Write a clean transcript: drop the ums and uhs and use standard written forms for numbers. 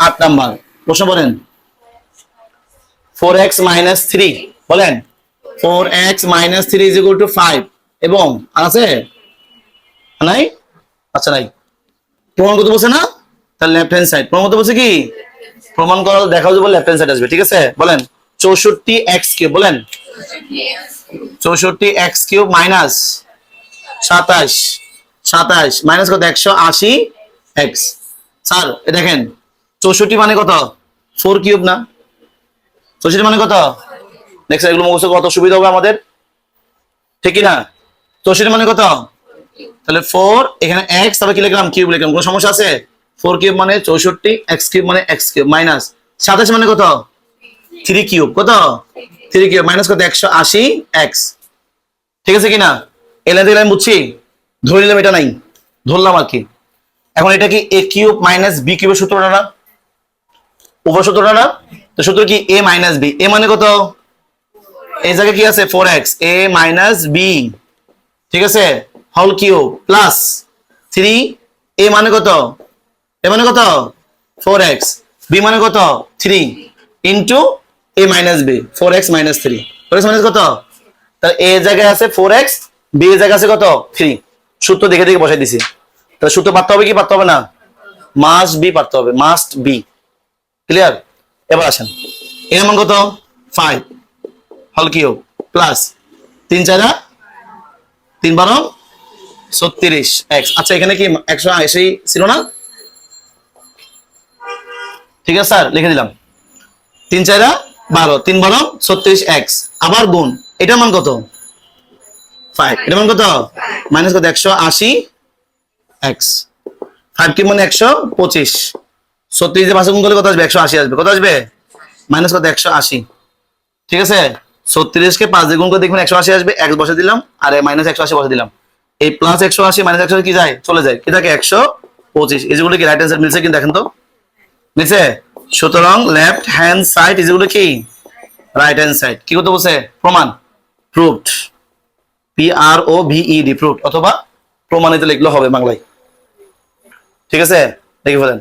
8 number প্রশ্ন বলেন 4x minus 3 বলেন 4x minus 3 is equal to 5 এবং আছে নাই আচ্ছা নাই প্রমাণ করতে বলছে না তাহলে লেফট হ্যান্ড সাইড প্রমাণ করতে বলছে কি প্রমাণ করা দেখাও যে লেফট হ্যান্ড সাইড আসবে ঠিক আছে বলেন 64x কিউব বলেন 64x কিউব মাইনাস 27 মাইনাস কত 180x স্যার দেখেন 64 মানে কত 4 কিউব না 64 মানে কত নেক্সট এগুলো মুখস্থ কত সুবিধা হবে আমাদের ঠিক কি না 64 মানে কত তাহলে 4 এখানে x তারপর কি লিখলাম কিউব লিখলাম কোনো সমস্যা আছে 4 কিউব মানে 64 x কিউব মানে x কিউব মাইনাস 27 মানে কত 3 কিউব কত 3 কিউব মাইনাস কত 180x ঠিক আছে কি না এই লাইন থেকে আমি বুঝছি ধরে নিলাম এটা নাই ধরলাম আর কি এখন এটা কি a কিউব মাইনাস b কিউবের সূত্রটা না উপর সূত্রটা না তো সূত্র কি a মাইনাস b a মানে কত এই জায়গায় কি আছে 4x a মাইনাস b ঠিক আছে হোল কিউব প্লাস 3 a মানে কত a মানে কত 4x b মানে কত 3 into a minus b 4x minus 3 4x minus কত তাহলে a জায়গায় আছে 4x b এর জায়গায় আছে কত 3 সূত্র দেখে দেখে বসাই দিছি তাহলে সূত্র পারতে হবে কি পারতে হবে না মাস্ট বি পারতে হবে মাস্ট বি ক্লিয়ার এবার আসেন এর মান কত 5 হোল কিউব প্লাস 3 4 3 12 36x আচ্ছা এখানে কি 180 ছিল না ঠিক আছে স্যার লিখে দিলাম 3 4 12 3 12 36x আবার গুণ এটার মান কত 5 এটার মান কত মাইনাস কত 180x 5 কি মানে 125 36 দিয়ে 5 গুণ করলে কত আসবে 180 আসবে কত আসবে মাইনাস কত 180 ঠিক আছে 36 কে 5 দিয়ে গুণ করে দেখবেন 180 আসবে x বসে দিলাম আর মাইনাস 180 বসে দিলাম এই প্লাস 180 মাইনাস 180 কি যায় চলে যায় কি থাকে 125 এগুলো কি রাইট হ্যান্ড সাইড মিলছে কিনা দেখেন তো মিলছে সুতরাং লেফট হ্যান্ড সাইড এগুলো কি রাইট হ্যান্ড সাইড কি করতে বলছে প্রমাণ প্রুভড PROVED প্রুভড অথবা প্রমাণিত লিখলে হবে বাংলায় ঠিক আছে দেখি বলেন